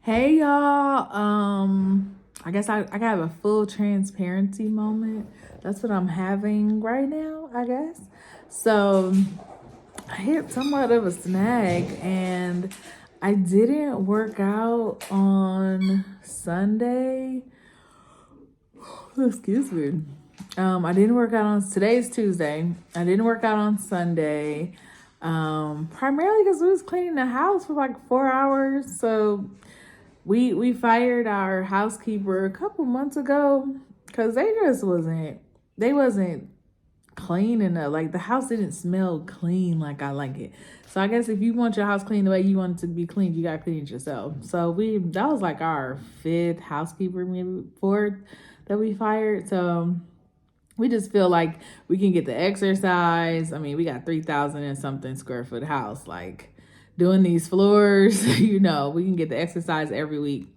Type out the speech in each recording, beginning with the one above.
Hey y'all. I guess I gotta have a full transparency moment. That's what I'm having right now, I guess. So I hit somewhat of a snag and I didn't work out on Sunday. Excuse me. I didn't work out on today's Tuesday. I didn't work out on Sunday. Primarily because we was cleaning the house for like 4 hours. So we fired our housekeeper a couple months ago because they wasn't clean enough. Like the house didn't smell clean like I like it. So I guess if you want your house clean the way you want it to be clean, you gotta clean it yourself. So that was like our fifth housekeeper, maybe fourth, that we fired. So we just feel like we can get the exercise. I mean, we got 3,000 and something square foot house. Like doing these floors, we can get the exercise every week.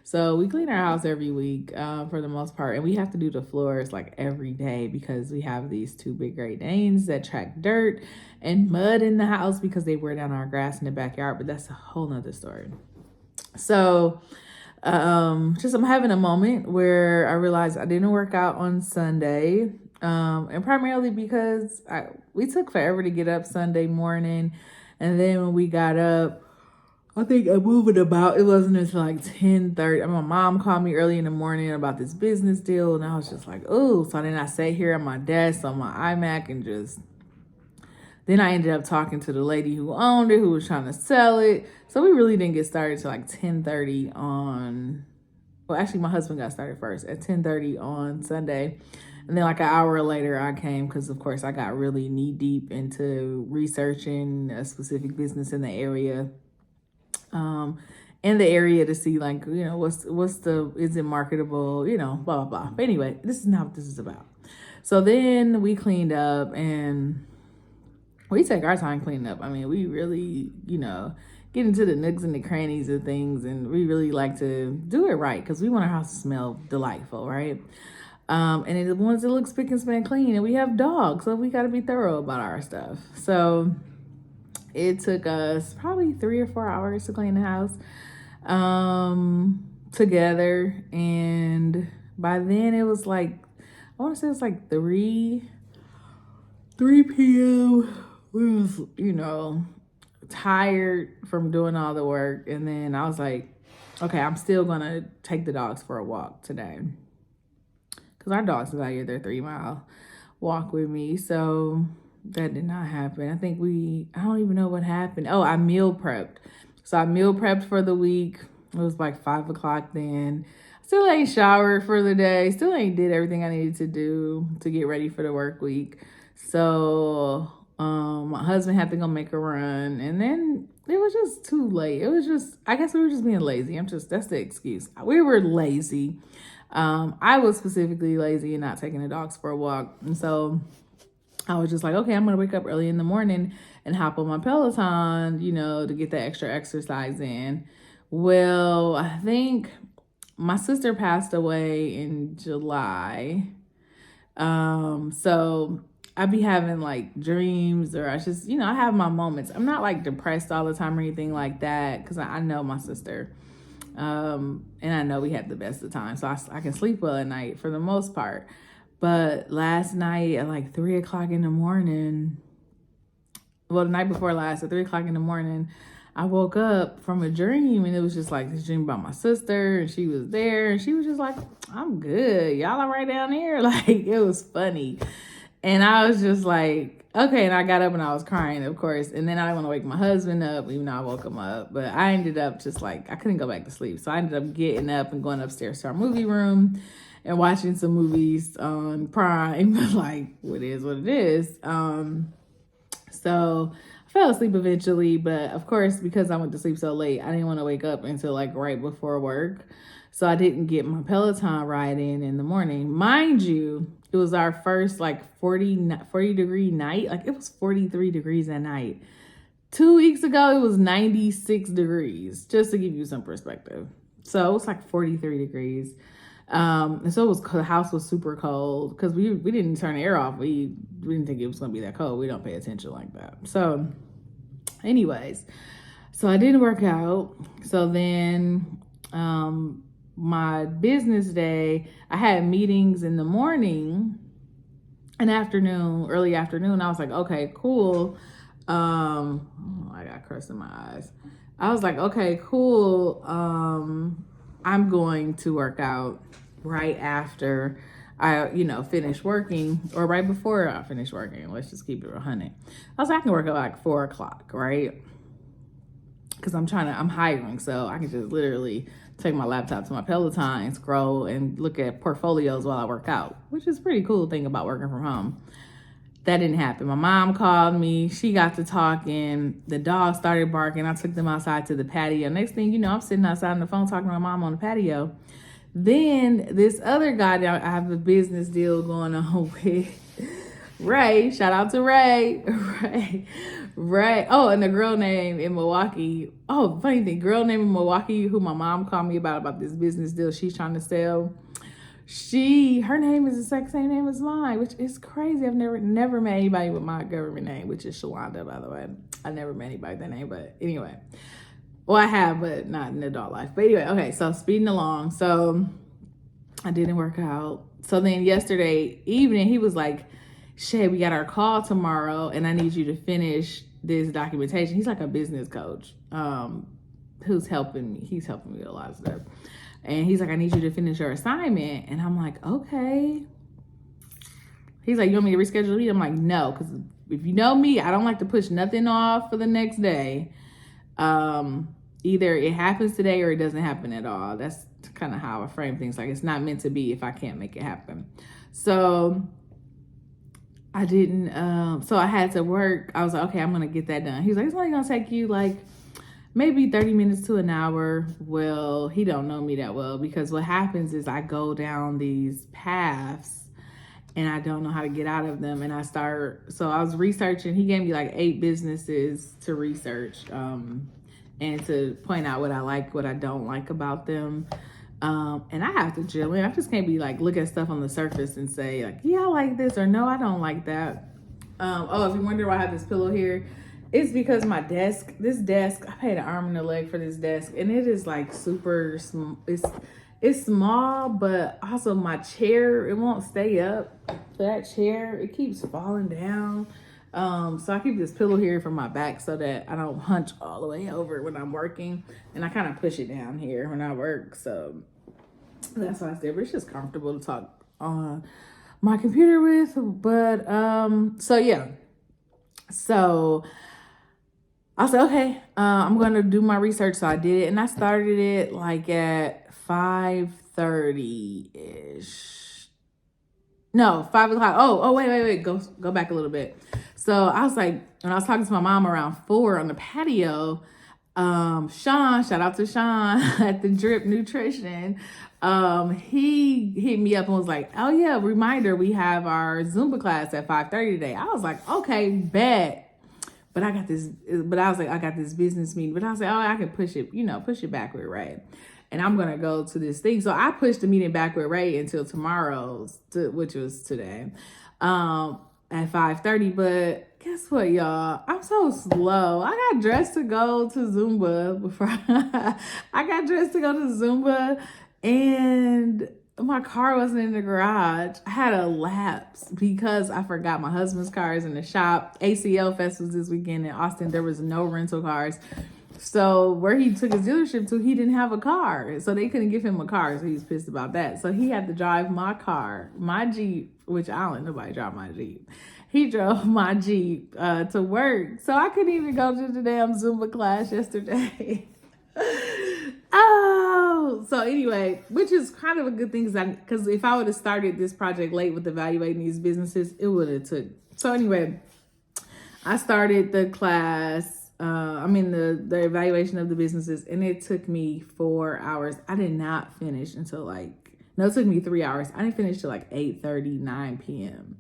So we clean our house every week for the most part. And we have to do the floors like every day because we have these two big Great Danes that track dirt and mud in the house because they wear down our grass in the backyard. But that's a whole nother story. So just I'm having a moment where I realized I didn't work out on Sunday. And primarily because we took forever to get up Sunday morning. And then when we got up, I think I'm moving about. It wasn't until like 10:30. My mom called me early in the morning about this business deal. And I was just like, oh. So then I sat here at my desk on my iMac and then I ended up talking to the lady who owned it, who was trying to sell it. So we really didn't get started till like 10:30 well, actually my husband got started first at 10:30 on Sunday. And then like an hour later I came because of course I got really knee deep into researching a specific business in the area. To see like, is it marketable, blah, blah, blah. But anyway, this is not what this is about. So then we cleaned up and we take our time cleaning up. I mean, we really, get into the nooks and the crannies of things, and we really like to do it right because we want our house to smell delightful, right? And it wants to look spick and span clean, and we have dogs, so we got to be thorough about our stuff. So it took us probably 3 or 4 hours to clean the house together, and by then it was like, I want to say it was like 3 p.m. We was, tired from doing all the work. And then I was like, okay, I'm still going to take the dogs for a walk today. Because our dogs is out here, they're 3-mile walk with me. So that did not happen. I think I don't even know what happened. Oh, I meal prepped. So I meal prepped for the week. It was like 5 o'clock then. Still ain't showered for the day. Still ain't did everything I needed to do to get ready for the work week. So my husband had to go make a run, and then it was just too late. I guess we were just being lazy. That's the excuse. We were lazy. I was specifically lazy and not taking the dogs for a walk. And so I was just like, okay, I'm going to wake up early in the morning and hop on my Peloton, to get that extra exercise in. Well, I think my sister passed away in July. So I be having like dreams, or I just, I have my moments. I'm not like depressed all the time or anything like that because I know my sister. And I know we had the best of time. So I can sleep well at night for the most part. But last night at like 3 o'clock in the morning, well, the night before last at 3 o'clock in the morning, I woke up from a dream, and it was just like this dream about my sister, and she was there, and she was just like, I'm good. Y'all are right down here. Like, it was funny. And I was just like, okay. And I got up and I was crying, of course. And then I didn't want to wake my husband up, even though I woke him up. But I ended up just like, I couldn't go back to sleep. So I ended up getting up and going upstairs to our movie room and watching some movies on Prime. Like, what is what it is. So I fell asleep eventually. But of course, because I went to sleep so late, I didn't want to wake up until like right before work. So I didn't get my Peloton ride in the morning. Mind you, it was our first like 40 degree night. Like it was 43 degrees at night. 2 weeks ago, it was 96 degrees, just to give you some perspective. So it was like 43 degrees. And so the house was super cold because we didn't turn the air off. We didn't think it was going to be that cold. We don't pay attention like that. So anyways, so I didn't work out. So then my business day, I had meetings in the morning and afternoon, early afternoon. I was like, okay, cool. I got crust in my eyes. I was like, okay, cool. I'm going to work out right after I, finish working, or right before I finish working. Let's just keep it 100. I was like, I can work at like 4 o'clock, right? Because I'm hiring, so I can just literally take my laptop to my Peloton and scroll and look at portfolios while I work out, which is a pretty cool thing about working from home. That didn't happen. My mom called me. She got to talking. The dog started barking. I took them outside to the patio. Next thing you know, I'm sitting outside on the phone talking to my mom on the patio. Then this other guy that I have a business deal going on with, Ray. Shout out to Ray. Ray. Oh, and the girl name in Milwaukee. Oh, funny thing. Girl name in Milwaukee who my mom called me about this business deal she's trying to sell. Her name is the exact same name as mine, which is crazy. I've never met anybody with my government name, which is Shalonda, by the way. I never met anybody with that name, but anyway. Well, I have, but not in adult life. But anyway, okay, so speeding along. So I didn't work out. So then yesterday evening, he was like, Shay, we got our call tomorrow, and I need you to finish this documentation. He's like a business coach who's helping me. He's helping me with a lot of stuff. And he's like, I need you to finish your assignment. And I'm like, okay. He's like, you want me to reschedule the meeting? I'm like, no, because if you know me, I don't like to push nothing off for the next day. Either it happens today or it doesn't happen at all. That's kind of how I frame things. Like, it's not meant to be if I can't make it happen. So I didn't, so I had to work. I was like, okay, I'm going to get that done. He's like, it's only going to take you like maybe 30 minutes to an hour. Well, he don't know me that well, because what happens is I go down these paths and I don't know how to get out of them. And so I was researching. He gave me like 8 businesses to research and to point out what I like, what I don't like about them. And I have to drill in. I just can't be like, look at stuff on the surface and say like, yeah, I like this, or no, I don't like that. If you wonder why I have this pillow here, it's because this desk, I paid an arm and a leg for this desk, and it is like super small. It's small, but also my chair, it won't stay up. That chair, it keeps falling down. So I keep this pillow here for my back so that I don't hunch all the way over when I'm working, and I kind of push it down here when I work. So that's why I said, but it's just comfortable to talk on my computer with. But so yeah, so I said, okay, I'm going to do my research. So I did it, and I started it like at 5:30-ish. No, 5 o'clock. Oh, wait. Go back a little bit. So I was like, when I was talking to my mom around 4 on the patio, Sean, shout out to Sean at the Drip Nutrition. He hit me up and was like, oh yeah, reminder, we have our Zumba class at 5:30 today. I was like, okay, bet. But I was like, I got this business meeting. But I was like, oh, I can push it back with Ray. And I'm going to go to this thing. So I pushed the meeting back with Ray until tomorrow's, which was today, at 5:30. But guess what, y'all? I'm so slow. I got dressed to go to Zumba and my car wasn't in the garage. I had a lapse because I forgot my husband's car is in the shop. ACL Fest was this weekend in Austin. There was no rental cars. So where he took his dealership to, he didn't have a car. So they couldn't give him a car. So he was pissed about that. So he had to drive my car, my Jeep, which I don't let nobody drive my Jeep. He drove my Jeep to work. So I couldn't even go to the damn Zumba class yesterday. Oh, so anyway, which is kind of a good thing, because if I would have started this project late with evaluating these businesses, it would have took. So anyway, I started the class. The evaluation of the businesses, and it took me 4 hours. I did not finish until it took me 3 hours. I didn't finish till like 8:30, 9 p.m.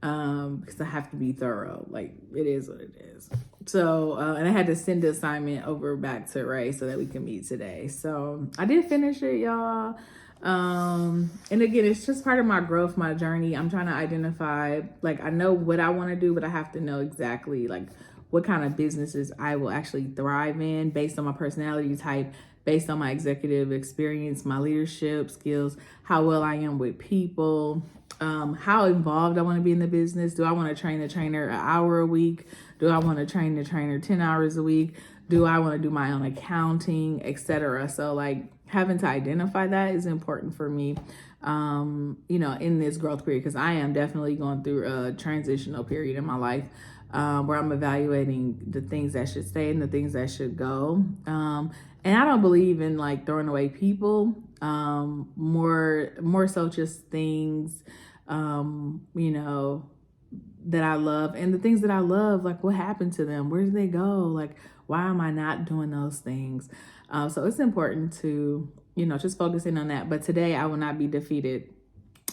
Because I have to be thorough. Like, it is what it is. So, and I had to send the assignment over back to Ray so that we can meet today. So I did finish it, y'all. And again, it's just part of my growth, my journey. I'm trying to identify, like, I know what I want to do, but I have to know exactly like what kind of businesses I will actually thrive in based on my personality type, based on my executive experience, my leadership skills, how well I am with people, how involved I want to be in the business. Do I want to train the trainer an hour a week? Do I want to train the trainer 10 hours a week? Do I want to do my own accounting, etc.? So like having to identify that is important for me, in this growth period, because I am definitely going through a transitional period in my life where I'm evaluating the things that should stay and the things that should go. And I don't believe in like throwing away people, more so just things, that I love, and the things that I love, like what happened to them? Where did they go? Like, why am I not doing those things? So it's important to, just focusing on that. But today I will not be defeated.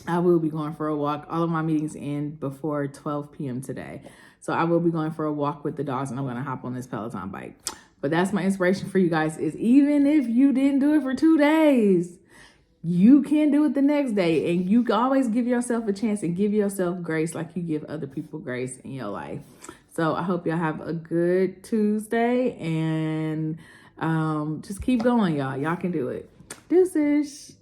I will be going for a walk. All of my meetings end before 12 p.m. today. So I will be going for a walk with the dogs, and I'm going to hop on this Peloton bike. But that's my inspiration for you guys, is even if you didn't do it for 2 days, you can do it the next day. And you can always give yourself a chance and give yourself grace like you give other people grace in your life. So I hope y'all have a good Tuesday, and just keep going, y'all. Y'all can do it. Deuces.